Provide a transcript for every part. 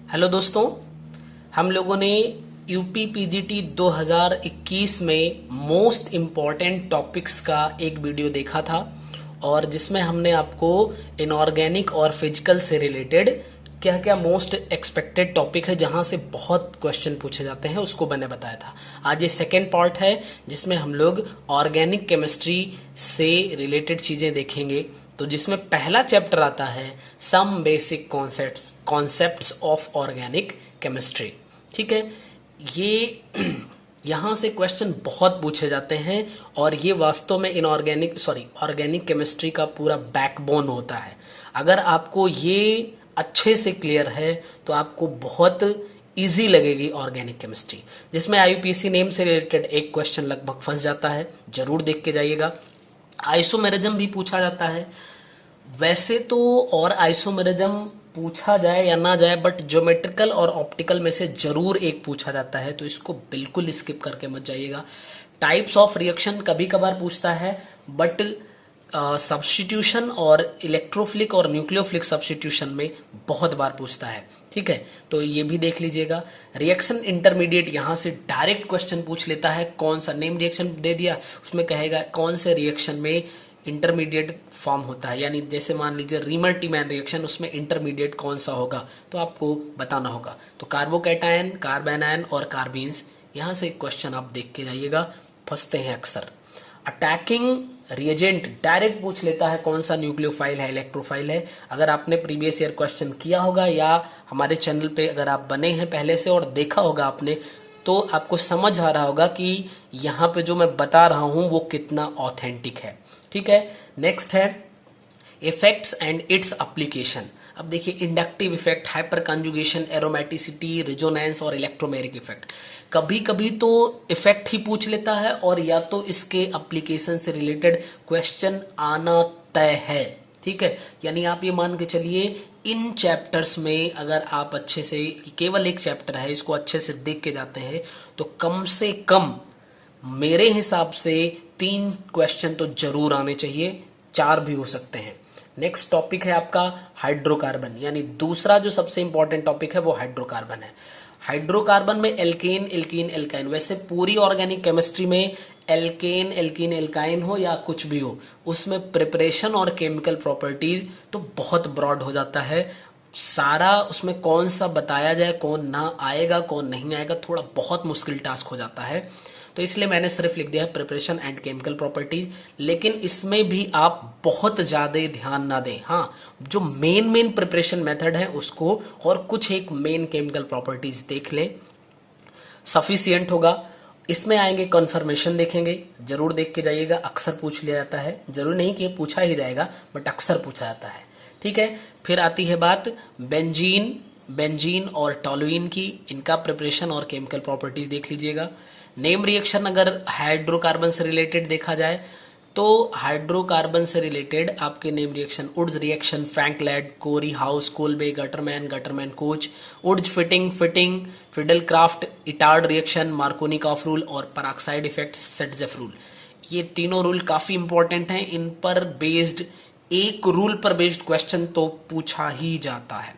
Hello दोस्तों, हम लोगों ने यूपी पीजीटी 2021 में मोस्ट इम्पॉर्टेंट टॉपिक्स का एक वीडियो देखा था और जिसमें हमने आपको इनऑर्गेनिक और फिजिकल से रिलेटेड क्या क्या मोस्ट एक्सपेक्टेड टॉपिक है जहां से बहुत क्वेश्चन पूछे जाते हैं उसको मैंने बताया था। आज ये सेकेंड पार्ट है जिसमें हम लोग ऑर्गेनिक केमिस्ट्री से रिलेटेड चीजें देखेंगे। तो जिसमें पहला चैप्टर आता है some basic concepts of organic chemistry. ठीक है, ये यहां से क्वेश्चन बहुत पूछे जाते हैं और ये वास्तव में ऑर्गेनिक केमिस्ट्री का पूरा बैकबोन होता है। अगर आपको ये अच्छे से क्लियर है तो आपको बहुत इजी लगेगी ऑर्गेनिक केमिस्ट्री, जिसमें आईयूपीएसी नेम से रिलेटेड एक क्वेश्चन लगभग फंस जाता है, जरूर देख के जाइएगा। आइसोमेरिज्म भी पूछा जाता है। वैसे तो और आइसोमेरिज्म पूछा जाए या ना जाए, बट ज्योमेट्रिकल और ऑप्टिकल में से जरूर एक पूछा जाता है, तो इसको बिल्कुल स्किप करके मत जाइएगा। टाइप्स ऑफ रिएक्शन कभी कभार पूछता है, बट सब्स्टिट्यूशन और इलेक्ट्रोफिलिक और न्यूक्लियोफिलिक सब्स्टिट्यूशन में बहुत बार पूछता है। ठीक है, तो ये भी देख लीजिएगा। रिएक्शन इंटरमीडिएट यहां से डायरेक्ट क्वेश्चन पूछ लेता है, कौन सा नेम रिएक्शन दे दिया, उसमें कहेगा कौन से रिएक्शन में इंटरमीडिएट फॉर्म होता है, यानी जैसे मान लीजिए रीमर-टीमैन रिएक्शन, उसमें इंटरमीडिएट कौन सा होगा तो आपको बताना होगा। तो कार्बोकैटायन, कार्बेनायन और कार्बीन्स, यहां से क्वेश्चन आप देख के जाइएगा, फंसते हैं अक्सर। अटैकिंग रिएजेंट डायरेक्ट पूछ लेता है कौन सा न्यूक्लियोफाइल है, इलेक्ट्रोफाइल है। अगर आपने प्रीवियस ईयर क्वेश्चन किया होगा या हमारे चैनल पे अगर आप बने हैं पहले से और देखा होगा आपने, तो आपको समझ आ रहा होगा कि यहाँ पे जो मैं बता रहा हूं वो कितना ऑथेंटिक है। ठीक है, नेक्स्ट है इफेक्ट्स एंड इट्स एप्लीकेशन। अब देखिए, inductive effect, hyper conjugation, aromaticity, resonance और इलेक्ट्रोमेरिक इफेक्ट। कभी कभी तो इफेक्ट ही पूछ लेता है और या तो इसके एप्लीकेशन से रिलेटेड क्वेश्चन आना तय है। ठीक है, यानी आप ये मान के चलिए इन चैप्टर्स में अगर आप अच्छे से, केवल एक चैप्टर है, इसको अच्छे से देख के जाते हैं तो कम से कम मेरे हिसाब से 3 क्वेश्चन तो जरूर आने चाहिए, 4 भी हो सकते हैं। नेक्स्ट टॉपिक है आपका हाइड्रोकार्बन, यानी दूसरा जो सबसे इंपॉर्टेंट टॉपिक है वो हाइड्रोकार्बन है। हाइड्रोकार्बन में एल्केन, एल्कीन, एल्काइन। वैसे पूरी ऑर्गेनिक केमिस्ट्री में एल्केन, एल्कीन, एल्काइन हो या कुछ भी हो, उसमें प्रिपरेशन और केमिकल प्रॉपर्टीज तो बहुत ब्रॉड हो जाता है। सारा उसमें कौन सा बताया जाए, कौन ना आएगा, कौन नहीं आएगा, थोड़ा बहुत मुश्किल टास्क हो जाता है। तो इसलिए मैंने सिर्फ लिख दिया है प्रिपरेशन एंड केमिकल प्रॉपर्टीज। लेकिन इसमें भी आप बहुत ज्यादा ध्यान ना दें। हाँ, जो मेन प्रिपरेशन मेथड है उसको और कुछ एक मेन केमिकल प्रॉपर्टीज देख लें, सफिशियंट होगा। इसमें आएंगे कन्फर्मेशन देखेंगे, जरूर देख के जाइएगा, अक्सर पूछ लिया जाता है। जरूर नहीं कि पूछा ही जाएगा, बट अक्सर पूछा जाता है। ठीक है, फिर आती है बात बेंजीन और टॉलुइन की, इनका प्रिपरेशन और केमिकल प्रॉपर्टीज देख लीजिएगा। नेम रिएक्शन अगर हाइड्रोकार्बन से रिलेटेड देखा जाए तो हाइड्रोकार्बन से रिलेटेड आपके name reaction Wurtz reaction, Frankland, Corey House, Kolbe, Gattermann Koch, Wurtz Fittig, Friedel Crafts, Etard reaction, Markovnikov rule और पराक्साइड इफेक्ट, सेटजेफ रूल। ये तीनों रूल काफी इंपॉर्टेंट हैं। इन पर बेस्ड एक रूल पर बेस्ड क्वेश्चन तो पूछा ही जाता है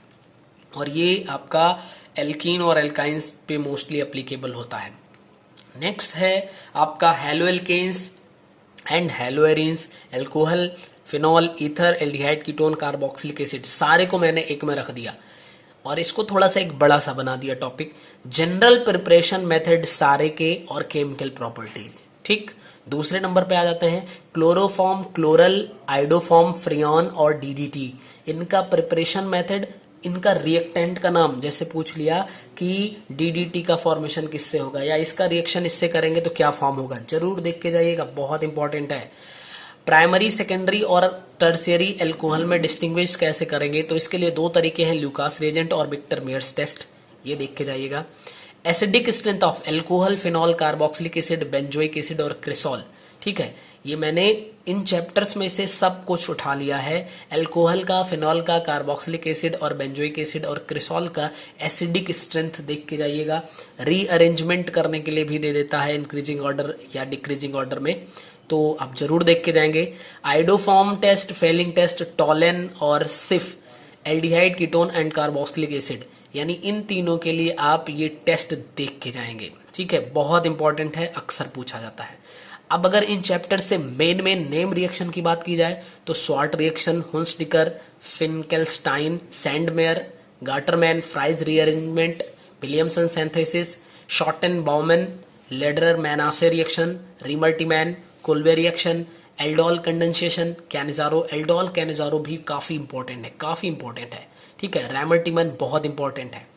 और ये आपका एल्कीन और एल्काइंस पे मोस्टली एप्लीकेबल होता है। नेक्स्ट है आपका haloalkanes and haloarenes, alcohol, phenol, ether, aldehyde, ketone, carboxylic acid, सारे को मैंने एक में रख दिया और इसको थोड़ा सा एक बड़ा सा बना दिया टॉपिक, जनरल प्रिपरेशन मेथड सारे के और केमिकल प्रॉपर्टीज। ठीक, दूसरे नंबर पे आ जाते हैं क्लोरोफॉर्म, क्लोरल, आइडोफॉर्म, फ्रियॉन और डीडीटी। इनका प्रिपरेशन मेथड, इनका रिएक्टेंट का नाम, जैसे पूछ लिया कि डीडीटी का फॉर्मेशन किससे होगा या इसका रिएक्शन इससे करेंगे तो क्या फॉर्म होगा, जरूर देख के जाइएगा, बहुत इंपॉर्टेंट है। प्राइमरी, सेकेंडरी और टर्शियरी एल्कोहल में डिस्टिंग्विश कैसे करेंगे, तो इसके लिए 2 तरीके हैं, ल्यूकास रिएजेंट और विक्टर मेयर्स टेस्ट, ये देख के जाइएगा। Acidic strength of alcohol, phenol, carboxylic acid, benzoic acid और क्रिसॉल। ठीक है, ये मैंने इन चैप्टर्स में से सब कुछ उठा लिया है। एल्कोहल का, फिनॉल का, कार्बोक्सिलिक एसिड और बेंजोइक एसिड और क्रिसॉल का एसिडिक स्ट्रेंथ देख के जाइएगा। रीअरेंजमेंट करने के लिए भी दे देता है इंक्रीजिंग ऑर्डर या डिक्रीजिंग ऑर्डर में, तो आप जरूर देख के जाएंगे। Iodoform test, Fehling test, Tollen और Schiff, aldehyde, ketone and carboxylic acid, यानी इन तीनों के लिए आप ये टेस्ट देख के जाएंगे। ठीक है, बहुत इंपॉर्टेंट है, अक्सर पूछा जाता है। अब अगर इन चैप्टर से मेन नेम रिएक्शन की बात की जाए तो Swarts reaction, Hunsdiecker, Finkelstein, Sandmeyer, Gattermann, Fries rearrangement, Williamson synthesis, Schotten Baumann, Lederer Manasse reaction, Reimer Tiemann, Kolbe reaction, aldol condensation, Cannizzaro. Aldol Cannizzaro भी काफी इंपॉर्टेंट है, काफी इंपॉर्टेंट है। ठीक है, रैमर्टीमन बहुत इंपॉर्टेंट है।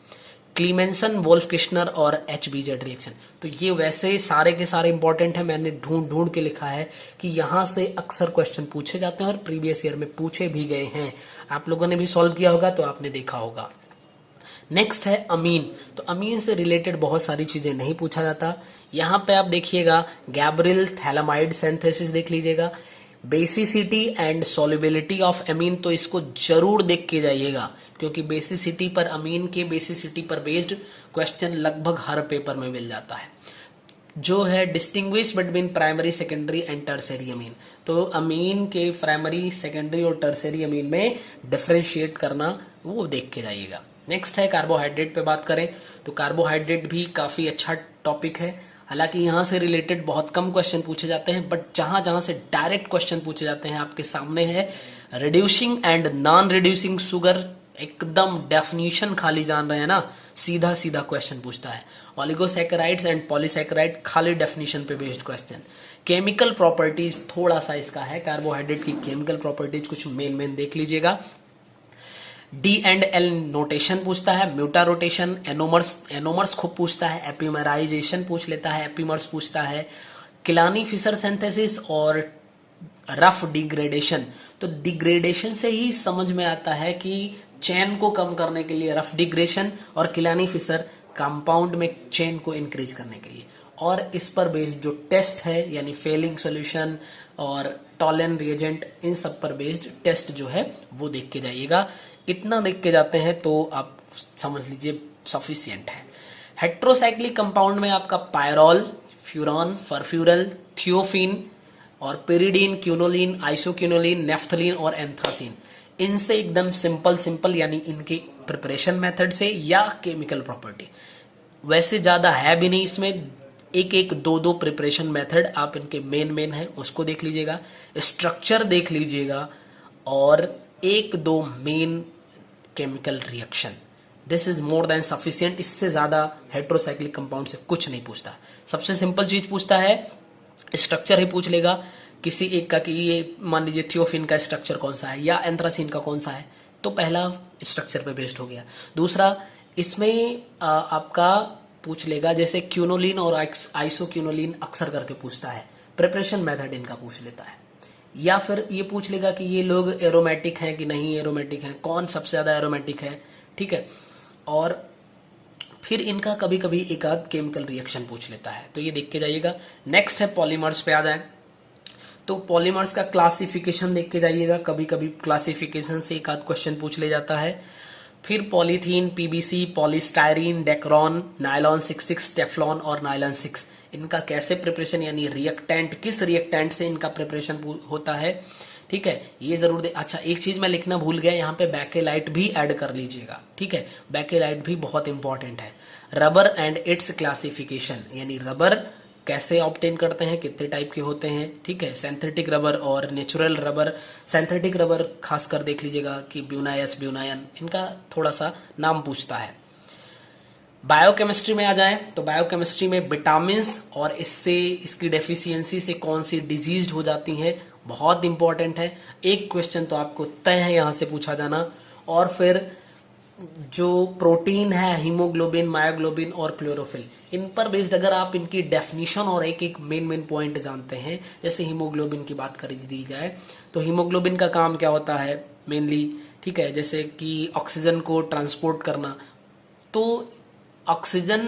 क्लीमेंसन, वोल्फ किश्नर और HBZ रिएक्शन। तो ये वैसे सारे के सारे इंपॉर्टेंट है, मैंने ढूंढ ढूंढ के लिखा है कि यहां से अक्सर क्वेश्चन पूछे जाते हैं और प्रीवियस ईयर में पूछे भी गए हैं। आप लोगों ने भी सॉल्व किया होगा तो आपने देखा होगा। नेक्स्ट है अमीन। तो अमीन से रिलेटेड बहुत सारी चीजें नहीं पूछा जाता। यहां पे आप देखिएगा गैब्रियल थैलामाइड सिंथेसिस देख लीजिएगा, बेसिसिटी एंड सॉल्युबिलिटी ऑफ अमीन, तो इसको जरूर देख के जाइएगा क्योंकि बेसिसिटी पर, अमीन के बेसिसिटी पर बेस्ड क्वेश्चन लगभग हर पेपर में मिल जाता है। जो है distinguish between primary, secondary and tertiary amine, तो अमीन के प्राइमरी, सेकेंडरी और टर्सरी अमीन में डिफरेंशिएट करना वो देख के जाइएगा। नेक्स्ट है कार्बोहाइड्रेट पे बात करें तो कार्बोहाइड्रेट भी काफी अच्छा टॉपिक है। हालांकि यहां से रिलेटेड बहुत कम क्वेश्चन पूछे जाते हैं, बट जहां जहां से डायरेक्ट क्वेश्चन पूछे जाते हैं आपके सामने है reducing and non reducing sugar. एकदम डेफिनेशन खाली जान रहे हैं ना, सीधा सीधा क्वेश्चन पूछता है। ऑलिगोसैकेराइड्स एंड पॉलीसैकेराइड, खाली डेफिनेशन पे बेस्ड क्वेश्चन। केमिकल प्रॉपर्टीज थोड़ा सा इसका है, कार्बोहाइड्रेट की केमिकल प्रॉपर्टीज कुछ मेन देख लीजिएगा। D&L नोटेशन पूछता है, म्यूटा रोटेशन, एनोमर्स खूब पूछता है, एपिमराइजेशन पूछ लेता है, एपिमर्स पूछता है, किलानी फिशर सिंथेसिस और रफ डिग्रेडेशन। तो डिग्रेडेशन से ही समझ में आता है कि चेन को कम करने के लिए रफ डिग्रेडेशन और किलानी फिशर कंपाउंड में चेन को इंक्रीज करने के लिए, और इस पर बेस्ड जो टेस्ट है यानी फेलिंग सॉल्यूशन और टॉलन रिएजेंट, इन सब पर बेस्ड टेस्ट जो है वो देख के जाइएगा। इतना देख के जाते हैं तो आप समझ लीजिए सफिशिएंट है। हेट्रोसाइक्लिक कंपाउंड में आपका पायरॉल, फ्यूरॉन, फरफ्यूरल, थियोफिन और पेरिडीन, क्यूनोलिन, आइसोक्यूनोलिन, नेफ्थलीन और एंथ्रासिन, इनसे एकदम सिंपल यानी इनके प्रिपरेशन मेथड से या केमिकल प्रॉपर्टी, वैसे ज्यादा है भी नहीं इसमें, एक दो प्रिपरेशन मेथड आप इनके मेन है उसको देख लीजिएगा, स्ट्रक्चर देख लीजिएगा और एक दो main chemical reaction. This is more than sufficient. इससे ज्यादा हेट्रोसाइक्लिक कंपाउंड से कुछ नहीं पूछता। सबसे सिंपल चीज पूछता है, स्ट्रक्चर ही पूछ लेगा किसी एक का कि ये मान लीजिए थियोफिन का स्ट्रक्चर कौन सा है या एंथ्रासिन का कौन सा है, तो पहला स्ट्रक्चर पे बेस्ड हो गया। दूसरा इसमें आपका पूछ लेगा जैसे क्यूनोलिन और आइसोक्यूनोलिन अक्सर करके पूछता है, प्रिपरेशन मेथड इनका पूछ लेता है। या फिर ये पूछ लेगा कि ये लोग एरोमेटिक हैं कि नहीं एरोमेटिक हैं, कौन सबसे ज्यादा एरोमेटिक है। ठीक है, और फिर इनका कभी कभी एक आध केमिकल रिएक्शन पूछ लेता है, तो ये देख के जाइएगा। नेक्स्ट है पॉलीमर्स पे आ जाए तो पॉलीमर्स का क्लासिफिकेशन देख के जाइएगा, कभी कभी क्लासिफिकेशन से एक आध क्वेश्चन पूछ ले जाता है। फिर polythene, PVC, polystyrene, Dacron, nylon 66, Teflon और नायलॉन 6, इनका कैसे प्रिपरेशन यानी रिएक्टेंट, किस रिएक्टेंट से इनका प्रिपरेशन होता है। ठीक है, ये जरूर दे। अच्छा, एक चीज मैं लिखना भूल गया, यहाँ पे बैकेलाइट भी ऐड कर लीजिएगा। ठीक है, बैकेलाइट भी बहुत इंपॉर्टेंट है। रबर एंड इट्स क्लासिफिकेशन, यानी रबर कैसे ऑब्टेन करते हैं, कितने टाइप के होते हैं। ठीक है, सिंथेटिक रबर और नेचुरल रबर। सिंथेटिक रबर खासकर देख लीजिएगा कि ब्यूनायस, ब्यूनायन, इनका थोड़ा सा नाम पूछता है। बायोकेमिस्ट्री में आ जाएं तो बायोकेमिस्ट्री में विटामिन और इससे इसकी डेफिशिएंसी से कौन सी डिजीज हो जाती हैं, बहुत इंपॉर्टेंट है। एक क्वेश्चन तो आपको तय है यहां से पूछा जाना। और फिर जो प्रोटीन है, हीमोग्लोबिन, मायोग्लोबिन और क्लोरोफिल, इन पर बेस्ड अगर आप इनकी डेफिनेशन और एक मेन पॉइंट जानते हैं, जैसे हीमोग्लोबिन की बात कर दी जाए तो हीमोग्लोबिन का काम क्या होता है मेनली। ठीक है, जैसे कि ऑक्सीजन को ट्रांसपोर्ट करना, तो ऑक्सीजन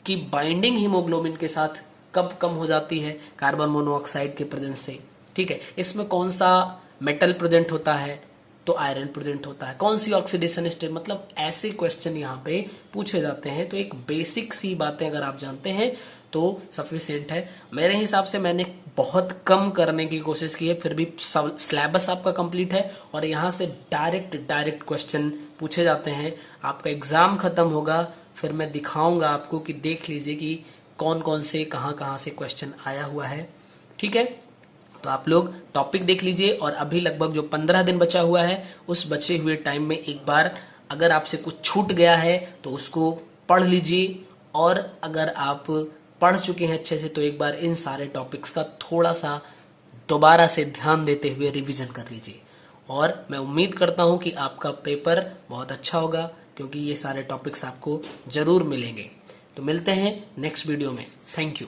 की बाइंडिंग हीमोग्लोबिन के साथ कब कम हो जाती है, कार्बन मोनोऑक्साइड के प्रेजेंस से। ठीक है, इसमें कौन सा मेटल प्रेजेंट होता है, तो आयरन प्रेजेंट होता है। कौन सी ऑक्सीडेशन स्टेट, मतलब ऐसे क्वेश्चन यहाँ पे पूछे जाते हैं। तो एक बेसिक सी बातें अगर आप जानते हैं तो सफिशिएंट है। मेरे हिसाब से मैंने बहुत कम करने की कोशिश की है, फिर भी सिलेबस आपका कंप्लीट है और यहाँ से डायरेक्ट क्वेश्चन पूछे जाते हैं। आपका एग्जाम खत्म होगा, फिर मैं दिखाऊंगा आपको कि देख लीजिए कि कौन कौन से कहाँ से क्वेश्चन आया हुआ है। ठीक है, तो आप लोग टॉपिक देख लीजिए और अभी लगभग जो 15 दिन बचा हुआ है उस बचे हुए टाइम में एक बार अगर आपसे कुछ छूट गया है तो उसको पढ़ लीजिए, और अगर आप पढ़ चुके हैं अच्छे से तो एक बार इन सारे टॉपिक्स का थोड़ा सा दोबारा से ध्यान देते हुए रिवीजन कर लीजिए। और मैं उम्मीद करता हूं कि आपका पेपर बहुत अच्छा होगा, क्योंकि ये सारे टॉपिक्स आपको जरूर मिलेंगे। तो मिलते हैं नेक्स्ट वीडियो में। Thank you.